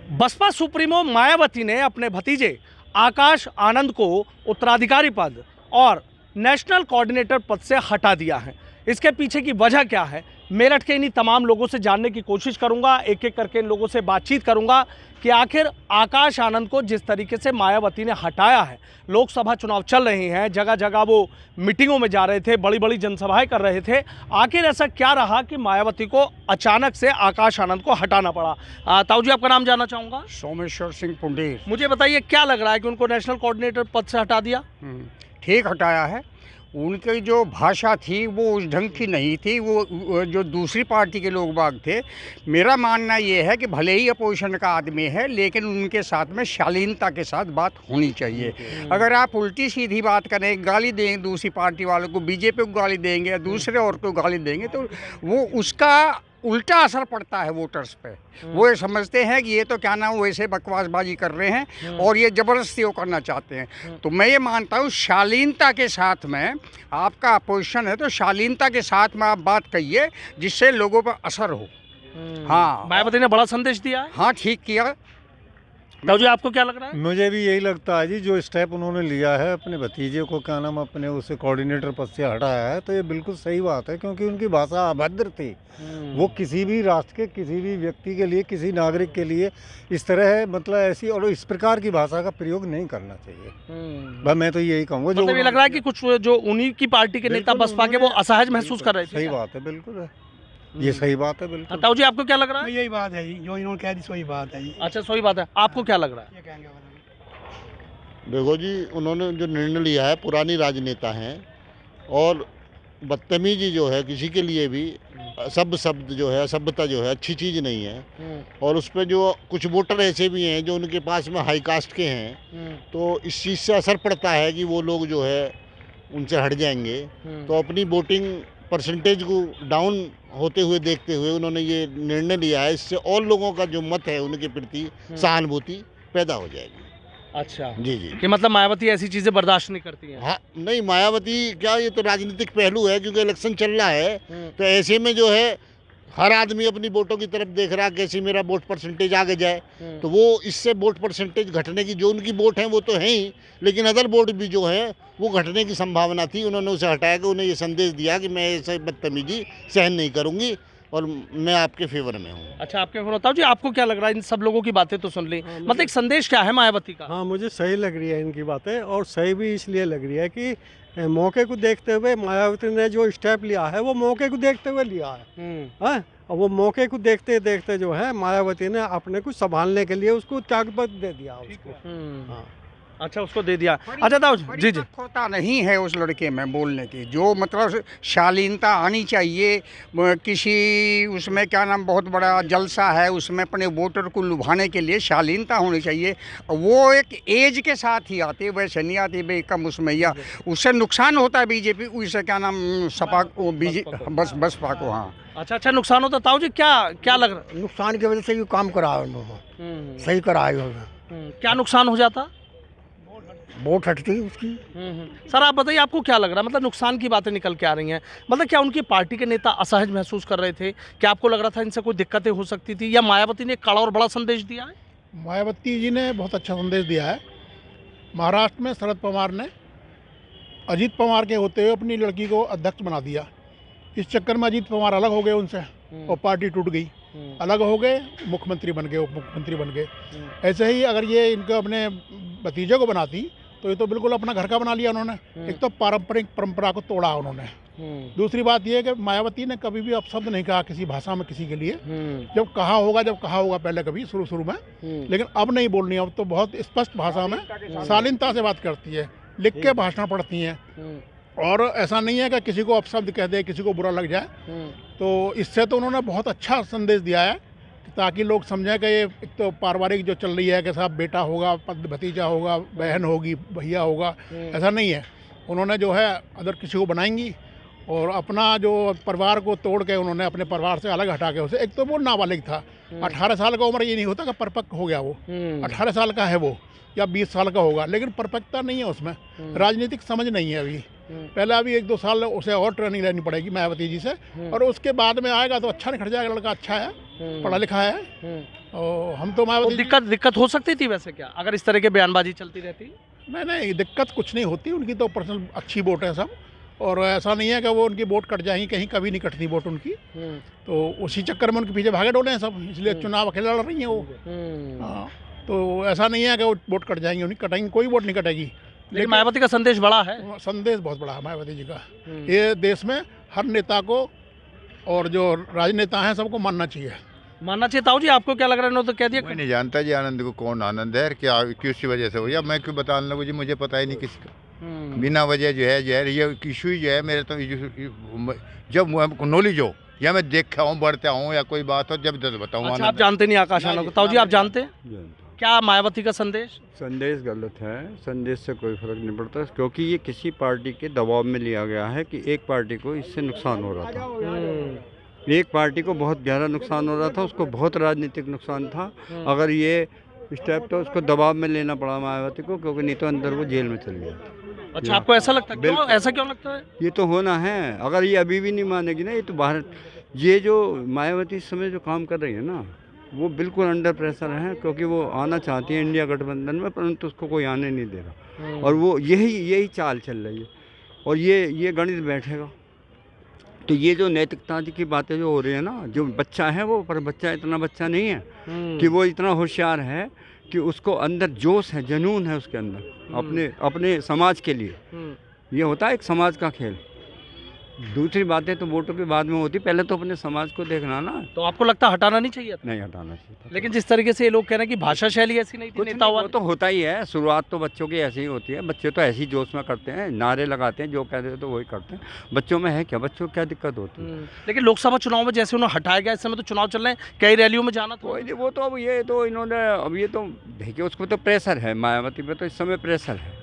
Baspa supremo Mayawati ने अपने भतीजे आकाश आनंद को उत्तराधिकारी पद और नेशनल कोऑर्डिनेटर पद से हटा दिया है। इसके पीछे की वजह क्या है, मेरठ के इन्हीं तमाम लोगों से जानने की कोशिश करूंगा। एक एक करके इन लोगों से बातचीत करूंगा कि आखिर आकाश आनंद को जिस तरीके से मायावती ने हटाया है, लोकसभा चुनाव चल रहे हैं, जगह जगह वो मीटिंगों में जा रहे थे, बड़ी बड़ी जनसभाएं कर रहे थे, आखिर ऐसा क्या रहा कि मायावती को अचानक से आकाश आनंद को हटाना पड़ा। ताऊ जी, आपका नाम जानना चाहूँगा। सोमेश्वर सिंह पुंडीर। मुझे बताइए, क्या लग रहा है कि उनको नेशनल कोऑर्डिनेटर पद से हटा दिया? ठीक हटाया है। उनकी जो भाषा थी वो उस ढंग की नहीं थी। वो जो दूसरी पार्टी के लोग बाग थे, मेरा मानना ये है कि भले ही अपोजिशन का आदमी है, लेकिन उनके साथ में शालीनता के साथ बात होनी चाहिए। अगर आप उल्टी सीधी बात करें, गाली देंगे दूसरी पार्टी वालों को, बीजेपी को गाली देंगे या दूसरे और को गाली देंगे, तो वो उसका उल्टा असर पड़ता है वोटर्स पे। वो ये समझते हैं कि ये तो क्या नाम वैसे बकवासबाजी कर रहे हैं और ये ज़बरदस्ती वो करना चाहते हैं। तो मैं ये मानता हूँ शालीनता के साथ में, आपका अपोजिशन है तो शालीनता के साथ में आप बात कहिए जिससे लोगों पर असर हो। हाँ, मायावती ने बड़ा संदेश दिया है। हाँ, ठीक किया। ताऊ जी, आपको क्या लग रहा है? मुझे भी यही लगता है जी, जो स्टेप उन्होंने लिया है अपने भतीजे को क्या नाम अपने उसे कोऑर्डिनेटर पद से हटाया है, तो ये बिल्कुल सही बात है, क्योंकि उनकी भाषा अभद्र थी। वो किसी भी राष्ट्र के किसी भी व्यक्ति के लिए, किसी नागरिक के लिए इस तरह मतलब ऐसी और इस प्रकार की भाषा का प्रयोग नहीं करना चाहिए। बस मैं तो यही कहूँगा। जो ये लग रहा है कि कुछ जो उन्हीं की पार्टी के नेता बसपा के वो असहज महसूस कर रहे थे। सही बात है, बिल्कुल है, ये सही बात है, बिल्कुल। ताऊ जी, आपको क्या लग रहा है? यही बात है जी, जो इन्होंने कह दी सही बात है जी। अच्छा, सही बात है। आपको क्या लग रहा है? ये कहेंगे देखो जी, उन्होंने जो निर्णय लिया है, पुरानी राजनेता हैं और बदतमीजी जो है किसी के लिए भी, सब शब्द जो है, सभ्यता जो है अच्छी चीज़ नहीं है। और उस पर जो कुछ वोटर ऐसे भी हैं जो उनके पास में हाई कास्ट के हैं, तो इस चीज़ से असर पड़ता है कि वो लोग जो है उनसे हट जाएंगे। तो अपनी वोटिंग परसेंटेज को डाउन होते हुए देखते हुए उन्होंने ये निर्णय लिया है। इससे और लोगों का जो मत है उनके प्रति सहानुभूति पैदा हो जाएगी। अच्छा जी जी, कि मतलब मायावती ऐसी चीजें बर्दाश्त नहीं करती हैं। हाँ, नहीं मायावती क्या, ये तो राजनीतिक पहलू है, क्योंकि इलेक्शन चल रहा है। तो ऐसे में जो है हर आदमी अपनी वोटों की तरफ देख रहा है, कैसे मेरा वोट परसेंटेज आगे जाए। तो वो इससे वोट परसेंटेज घटने की, जो उनकी वोट है वो तो है ही, लेकिन अदर वोट भी जो है वो घटने की संभावना थी। उन्होंने उसे हटाया कि उन्हें ये संदेश दिया कि मैं ऐसे बदतमीजी सहन नहीं करूँगी और मैं आपके फेवर में हूँ। अच्छा, आपके फेवर। बताओ जी, आपको क्या लग रहा है? इन सब लोगों की बातें तो सुन ली, मतलब एक संदेश क्या है मायावती का? हाँ, मुझे सही लग रही है इनकी बातें, और सही भी इसलिए लग रही है कि मौके को देखते हुए मायावती ने जो स्टेप लिया है वो मौके को देखते हुए लिया है। और वो मौके को देखते देखते जो है मायावती ने अपने को संभालने के लिए उसको त्यागपत्र दे दिया उसको। हाँ, अच्छा, उसको दे दिया। अच्छा ताऊ जी, जी होता नहीं है उस लड़के में बोलने की, जो मतलब शालीनता आनी चाहिए। किसी उसमें क्या नाम बहुत बड़ा जलसा है, उसमें अपने वोटर को लुभाने के लिए शालीनता होनी चाहिए। वो एक एज के साथ ही आती है, वैसे नहीं आती भाई कम उसमें, या उससे नुकसान होता है बीजेपी, उससे क्या नाम सपा को, बसपा को। हाँ, अच्छा, नुकसान होता। ताऊ जी, क्या लग रहा है? नुकसान की वजह से ये काम करा है उन्होंने, सही करा है उन्होंने। क्या नुकसान हो जाता? वोट हटती है उसकी। सर, आप बताइए, आपको क्या लग रहा है? मतलब नुकसान की बातें निकल के आ रही हैं, मतलब क्या उनकी पार्टी के नेता असहज महसूस कर रहे थे? क्या आपको लग रहा था इनसे कोई दिक्कतें हो सकती थी, या मायावती ने कड़ा और बड़ा संदेश दिया है? मायावती जी ने बहुत अच्छा संदेश दिया है। महाराष्ट्र में शरद पवार ने अजीत पवार के होते हुए अपनी लड़की को अध्यक्ष बना दिया। इस चक्कर में अजीत पवार अलग हो गए उनसे और पार्टी टूट गई। अलग हो गए, मुख्यमंत्री बन गए, उप मुख्यमंत्री बन गए। ऐसे ही अगर ये इनको अपने भतीजे को बनाती तो ये तो बिल्कुल अपना घर का बना लिया उन्होंने। एक तो पारंपरिक परंपरा को तोड़ा उन्होंने। दूसरी बात ये है कि मायावती ने कभी भी अपशब्द नहीं कहा किसी भाषा में किसी के लिए। जब कहा होगा पहले कभी शुरू में, लेकिन अब नहीं बोलनी। अब तो बहुत स्पष्ट भाषा में शालीनता से बात करती है, लिख के भाषण पढ़ती हैं, और ऐसा नहीं है कि किसी को अपशब्द कह दे, किसी को बुरा लग जाए। तो इससे तो उन्होंने बहुत अच्छा संदेश दिया है, ताकि लोग समझें कि ये एक तो पारिवारिक जो चल रही है कि साहब बेटा होगा, भतीजा होगा, बहन होगी, भैया होगा, ऐसा नहीं है। उन्होंने जो है अगर किसी को बनाएंगी, और अपना जो परिवार को तोड़ के उन्होंने अपने परिवार से अलग हटा के उसे, एक तो वो नाबालिग था, 18 साल का उम्र, ये नहीं होता कि परिपक्व हो गया वो। 18 साल का है वो, या 20 साल का होगा, लेकिन परपक्वता नहीं है उसमें, राजनीतिक समझ नहीं है अभी। पहले अभी 1-2 साल उसे और ट्रेनिंग लेनी पड़ेगी मायावती जी से, और उसके बाद में आएगा तो अच्छा निखट जाएगा। लड़का अच्छा है, पढ़ा लिखा है, और हम तो मायावती दिक्कत हो सकती थी वैसे क्या, अगर इस तरह की बयानबाजी चलती रहती? नहीं, दिक्कत कुछ नहीं होती। उनकी तो पर्सनल अच्छी वोट है सब, और ऐसा नहीं है कि वो उनकी वोट कट जाएंगी, कहीं कभी नहीं कटती वोट उनकी। तो उसी चक्कर में उनके पीछे भागे डोले हैं सब, इसलिए चुनाव अकेले लड़ रही हैं वो। हाँ, तो ऐसा नहीं है कि वो वोट कट जाएंगी, उनकी कटेंगी, कोई वोट नहीं कटेगी। लेकिन मायावती का संदेश बड़ा है। संदेश बहुत बड़ा है मायावती जी का। ये देश में हर नेता को और जो राजनेता हैं सबको मानना चाहिए। मानना चाहिए। ताऊ जी आपको क्या लग रहा है? इन्होंने तो कह दिया। मैं नहीं जानता जी आनंद को कौन आनंद है, क्या किस वजह से हो, या मैं क्यों बताने लगूँ जी, मुझे पता ही नहीं किसी का। बिना वजह जो है ये इशू ही जो है मेरे तो जब नॉलेज हो या मैं देखा हूँ बढ़ता हूँ या कोई बात हो जब बताऊँ। अच्छा, आप जानते नहीं आकाश आनंद को? ताऊ जी आप जानते हैं क्या मायावती का संदेश? संदेश गलत है। संदेश से कोई फर्क नहीं पड़ता, क्योंकि ये किसी पार्टी के दबाव में लिया गया है कि एक पार्टी को इससे नुकसान हो रहा था। एक पार्टी को बहुत गहरा नुकसान हो रहा था, उसको बहुत राजनीतिक नुकसान था। अगर ये स्टेप तो उसको दबाव में लेना पड़ा मायावती को, क्योंकि नहीं तो अंदर वो जेल में चली जाती। अच्छा, आपको ऐसा लगता है? क्यों ऐसा क्यों लगता है? ये तो होना है। अगर ये अभी भी नहीं मानेगी ना, ये तो बाहर, ये जो मायावती इस समय जो काम कर रही है ना, वो बिल्कुल अंडर प्रेशर है, क्योंकि वो आना चाहती है इंडिया गठबंधन में, परंतु उसको कोई आने नहीं दे रहा। और वो यही चाल चल रही है, और ये गणित बैठेगा। तो ये जो नैतिकता की बातें जो हो रही है ना, जो बच्चा है वो, पर बच्चा इतना बच्चा नहीं है कि वो इतना होशियार है कि उसको अंदर जोश है, जुनून है उसके अंदर अपने समाज के लिए। ये होता है एक समाज का खेल। दूसरी बातें तो वोटों के बाद में होती, पहले तो अपने समाज को देखना ना। तो आपको लगता है हटाना नहीं चाहिए? नहीं हटाना चाहिए। लेकिन जिस तरीके से ये लोग कह रहे हैं कि भाषा शैली ऐसी नहीं थी, नेता वो तो होता ही है। शुरुआत तो बच्चों की ऐसी ही होती है। बच्चे तो ऐसी जोश में करते हैं, नारे लगाते हैं, जो कहते हैं तो वही करते हैं। बच्चों में है क्या, बच्चों को क्या दिक्कत होती है? लेकिन लोकसभा चुनाव में जैसे उन्हें हटाया गया, इस समय तो चुनाव चल रहे हैं, कई रैलियों में जाना था। वो तो अब ये तो इन्होंने अब ये तो देखिए, उसको तो प्रेशर है, मायावती पे तो इस समय प्रेशर है,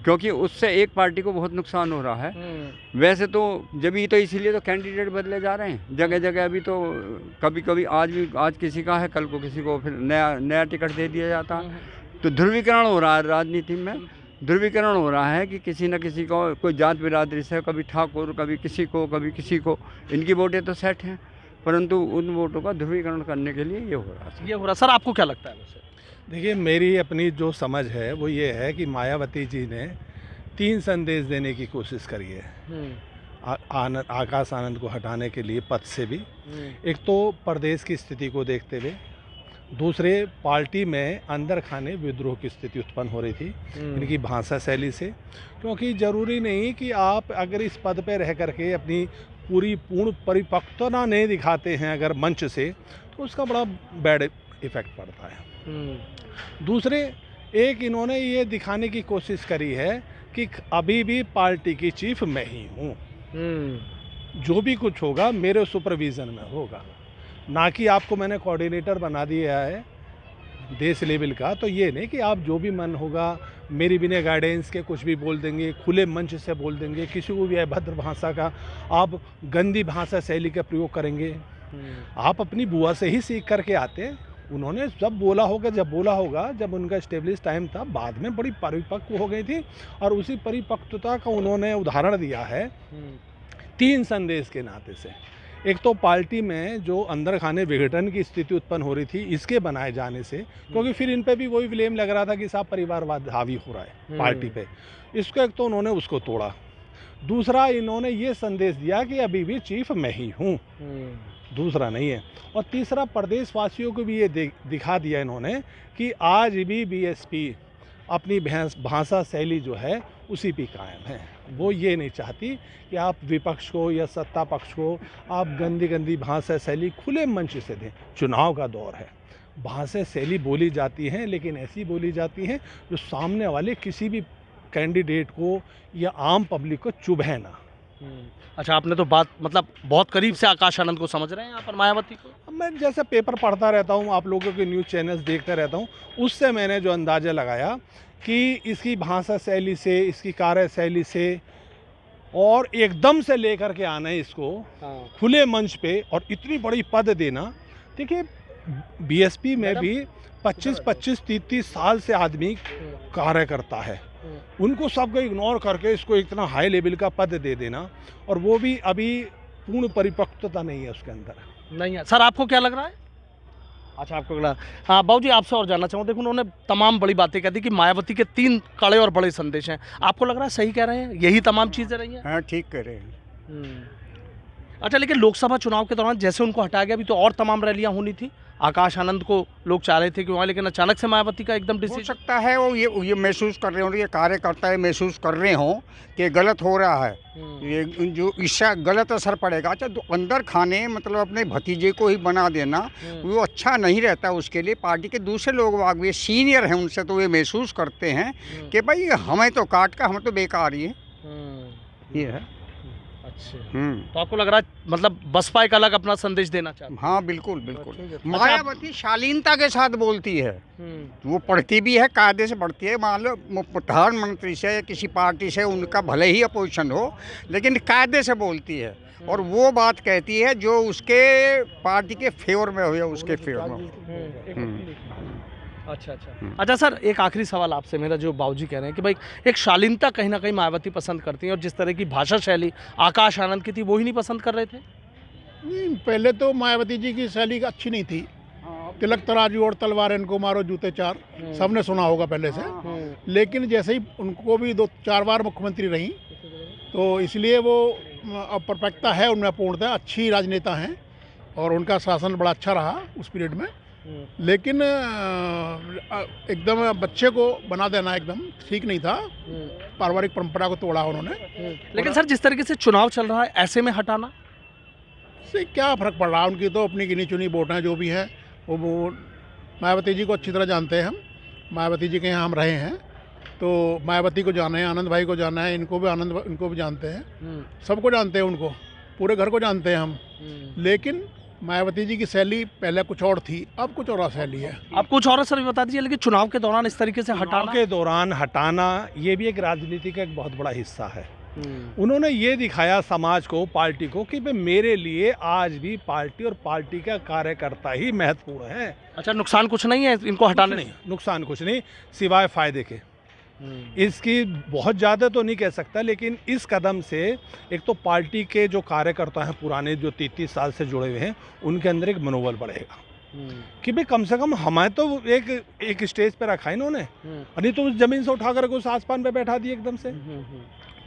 क्योंकि उससे एक पार्टी को बहुत नुकसान हो रहा है। वैसे तो जब ये तो इसीलिए तो कैंडिडेट बदले जा रहे हैं जगह जगह। अभी तो कभी आज किसी का है, कल को किसी को फिर नया टिकट दे दिया जाता है। तो ध्रुवीकरण हो रहा है राजनीति में। ध्रुवीकरण हो रहा है कि किसी न किसी को, कोई जात बिरादरी से, कभी ठाकुर, कभी किसी को। इनकी वोटें तो सेट हैं, परंतु उन वोटों का ध्रुवीकरण करने के लिए ये हो रहा है। सर आपको क्या लगता है वैसे? देखिए, मेरी अपनी जो समझ है वो ये है कि मायावती जी ने 3 संदेश देने की कोशिश करी है आकाश आनंद को हटाने के लिए पद से भी। एक तो प्रदेश की स्थिति को देखते हुए, दूसरे पार्टी में अंदर खाने विद्रोह की स्थिति उत्पन्न हो रही थी इनकी भाषा शैली से। क्योंकि ज़रूरी नहीं कि आप अगर इस पद पर रह करके अपनी पूर्ण परिपक्वता नहीं दिखाते हैं अगर मंच से, तो उसका बड़ा बैड इफ़ेक्ट पड़ता है। दूसरे, एक इन्होंने ये दिखाने की कोशिश करी है कि अभी भी पार्टी की चीफ मैं ही हूँ, जो भी कुछ होगा मेरे सुपरविज़न में होगा, ना कि आपको मैंने कोऑर्डिनेटर बना दिया है देश लेवल का। तो ये नहीं कि आप जो भी मन होगा मेरी बिना गाइडेंस के कुछ भी बोल देंगे, खुले मंच से बोल देंगे, किसी को भी अभद्र भाषा का, आप गंदी भाषा शैली का प्रयोग करेंगे। आप अपनी बुआ से ही सीख करके आते। उन्होंने जब बोला होगा जब उनका स्टेब्लिश टाइम था, बाद में बड़ी परिपक्व हो गई थी, और उसी परिपक्वता का उन्होंने उदाहरण दिया है 3 संदेश के नाते से। एक तो पार्टी में जो अंदर खाने विघटन की स्थिति उत्पन्न हो रही थी इसके बनाए जाने से, क्योंकि फिर इन पे भी वही ब्लेम लग रहा था कि साहब परिवारवाद हावी हो रहा है पार्टी पे। इसको एक तो उन्होंने उसको तोड़ा। दूसरा, इन्होंने ये संदेश दिया कि अभी भी चीफ मैं ही हूँ, दूसरा नहीं है। और तीसरा, प्रदेशवासियों को भी ये दिखा दिया इन्होंने कि आज भी बीएसपी अपनी भाषा शैली जो है उसी पे कायम है। वो ये नहीं चाहती कि आप विपक्ष को या सत्ता पक्ष को आप गंदी भाषा शैली खुले मंच से दें। चुनाव का दौर है, भाषा शैली बोली जाती हैं, लेकिन ऐसी बोली जाती हैं जो सामने वाले किसी भी कैंडिडेट को या आम पब्लिक को चुभे ना। अच्छा, आपने तो बात मतलब बहुत करीब से आकाश आनंद को समझ रहे हैं यहाँ पर, मायावती को? मैं जैसे पेपर पढ़ता रहता हूँ, आप लोगों के न्यूज़ चैनल्स देखता रहता हूँ, उससे मैंने जो अंदाज़ा लगाया कि इसकी भाषा शैली से, इसकी कार्यशैली से, और एकदम से लेकर के आना है इसको खुले मंच पे और इतनी बड़ी पद देना। देखिए, बीएसपी में भी 25-25, 30-30 साल से आदमी कार्यकर्ता है उनको सबको इग्नोर करके इसको इतना हाई लेवल का पद दे देना, और वो भी अभी पूर्ण परिपक्वता नहीं है उसके अंदर। नहीं है सर, आपको क्या लग रहा है? अच्छा, आपको लग रहा है। हाँ बाबू जी, आपसे और जानना चाहूँ। देखो, उन्होंने तमाम बड़ी बातें कह दी कि मायावती के 3 कड़े और बड़े संदेश हैं। आपको लग रहा है सही कह रहे हैं, यही तमाम चीज़ें रही हैं? हाँ, ठीक कह रहे हैं। अच्छा, लेकिन लोकसभा चुनाव के दौरान जैसे उनको हटाया गया, अभी तो और तमाम रैलियां होनी थी। आकाश आनंद को लोग चाह रहे थे कि वहाँ, लेकिन अचानक से मायावती का एकदम हो डिसीजन। सकता है वो ये महसूस कर रहे हों, ये कार्यकर्ता ये महसूस कर रहे हों कि गलत हो रहा है, ये जो इसका गलत असर पड़ेगा। अच्छा, तो अंदर खाने मतलब अपने भतीजे को ही बना देना वो अच्छा नहीं रहता उसके लिए। पार्टी के दूसरे लोग वाग भी सीनियर हैं उनसे, तो ये महसूस करते हैं कि भाई हमें तो काट का, हमें तो बेकार ही है, ये है। अच्छा, तो आपको लग रहा है मतलब बसपा एक अलग अपना संदेश देना चाहती है? हाँ, बिल्कुल बिल्कुल। मायावती शालीनता के साथ बोलती है, वो पढ़ती भी है, कायदे से पढ़ती है। मान लो प्रधानमंत्री से या किसी पार्टी से उनका भले ही अपोजिशन हो, लेकिन कायदे से बोलती है, और वो बात कहती है जो उसके पार्टी के फेवर में हो या उसके फेवर में हो। अच्छा सर, एक आखिरी सवाल आपसे मेरा, जो बाबूजी कह रहे हैं कि भाई एक शालीनता कहीं ना कहीं मायावती पसंद करती हैं, और जिस तरह की भाषा शैली आकाश आनंद की थी वो ही नहीं पसंद कर रहे थे? नहीं, पहले तो मायावती जी की शैली अच्छी नहीं थी। तिलक तराजू और तलवार इनको मारो जूते 4, सबने सुना होगा पहले से। लेकिन जैसे ही उनको भी 2-4 बार मुख्यमंत्री रही, तो इसलिए वो अब परफेक्टता है उनमें, पूर्णतः अच्छी राजनेता हैं, और उनका शासन बड़ा अच्छा रहा उस पीरियड में। लेकिन एकदम बच्चे को बना देना एकदम ठीक नहीं था, पारिवारिक परंपरा को तोड़ा उन्होंने। लेकिन सर, जिस तरीके से चुनाव चल रहा है, ऐसे में हटाना से क्या फ़र्क पड़ रहा है? उनकी तो अपनी गिनी चुनी वोट हैं, जो भी है वो मायावती जी को अच्छी तरह जानते हैं हम। मायावती जी के यहाँ हम रहे हैं, तो मायावती को जाने हैं, आनंद भाई को जाना है, इनको भी जानते हैं, सबको जानते हैं, उनको पूरे घर को जानते हैं हम। लेकिन मायावती जी की शैली पहले कुछ और थी, अब कुछ और शैली है। आप कुछ और सर भी बता दीजिए। लेकिन चुनाव के दौरान इस तरीके से हटाना, के दौरान हटाना, ये भी एक राजनीति का एक बहुत बड़ा हिस्सा है। उन्होंने ये दिखाया समाज को, पार्टी को, कि भाई मेरे लिए आज भी पार्टी और पार्टी का कार्यकर्ता ही महत्वपूर्ण है। अच्छा, नुकसान कुछ नहीं है इनको हटाने? नहीं, नुकसान कुछ नहीं सिवाय फायदे के। इसकी बहुत ज़्यादा तो नहीं कह सकता, लेकिन इस कदम से एक तो पार्टी के जो कार्यकर्ता हैं पुराने, जो 33 साल से जुड़े हुए हैं, उनके अंदर एक मनोबल बढ़ेगा कि भाई कम से कम हमें तो एक स्टेज पे रखा है इन्होंने, नहीं तो उस जमीन से उठा कर उस आसमान पे बैठा दिए एकदम से।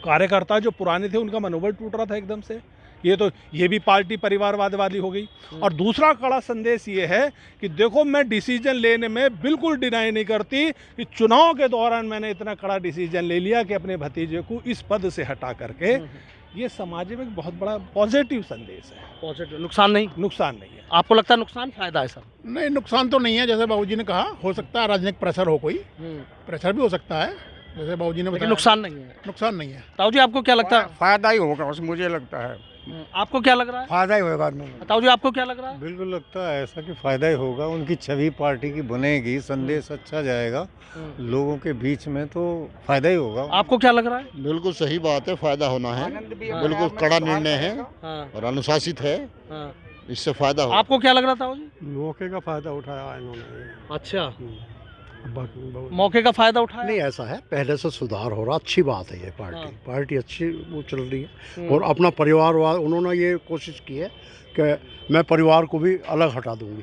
कार्यकर्ता जो पुराने थे उनका मनोबल टूट रहा था एकदम से। ये भी पार्टी परिवारवाद वाली हो गई। और दूसरा कड़ा संदेश ये है कि देखो, मैं डिसीजन लेने में बिल्कुल डिनाई नहीं करती कि चुनाव के दौरान मैंने इतना कड़ा डिसीजन ले लिया कि अपने भतीजे को इस पद से हटा करके। ये समाज में एक बहुत बड़ा पॉजिटिव संदेश है। पॉजिटिव, नुकसान नहीं है। आपको लगता है नुकसान फायदा है सर? नहीं, नुकसान तो नहीं है। जैसे बाबूजी ने कहा, हो सकता है राजनीतिक प्रेशर हो, कोई प्रेशर भी हो सकता है, जैसे बाबूजी ने बताया। नुकसान नहीं है। नुकसान नहीं है। ताऊ जी, आपको क्या लगता है? फायदा ही होगा बस, मुझे लगता है। आपको क्या लग रहा है? फायदा ही होगा। ताऊ जी, आपको क्या लग रहा है? बिल्कुल लगता है ऐसा कि फ़ायदा ही होगा। उनकी छवि पार्टी की बनेगी, संदेश अच्छा जाएगा लोगों के बीच में, तो फ़ायदा ही होगा। आपको क्या लग रहा है? बिल्कुल सही बात है, फ़ायदा होना है। बिल्कुल कड़ा निर्णय है और अनुशासित है, इससे फ़ायदा होगा। आपको क्या लग रहा था जी? मौके का फ़ायदा उठाया इन्होंने। अच्छा, मौके का फायदा उठाया? नहीं, ऐसा है, पहले से सुधार हो रहा, अच्छी बात है। ये पार्टी अच्छी वो चल रही है, और अपना परिवार उन्होंने ये कोशिश की है कि मैं परिवार को भी अलग हटा दूंगी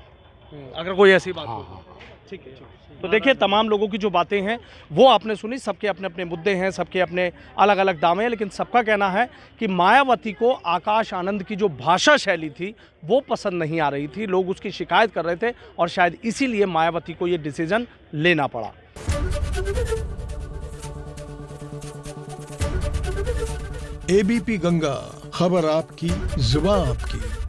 अगर कोई ऐसी बात हो। ठीक है। तो देखिए, तमाम लोगों की जो बातें हैं वो आपने सुनी। सबके अपने अपने मुद्दे हैं, सबके अपने अलग अलग दावे हैं, लेकिन सबका कहना है कि मायावती को आकाश आनंद की जो भाषा शैली थी वो पसंद नहीं आ रही थी। लोग उसकी शिकायत कर रहे थे, और शायद इसीलिए मायावती को ये डिसीजन लेना पड़ा। एबीपी गंगा, खबर आपकी, जुबान आपकी।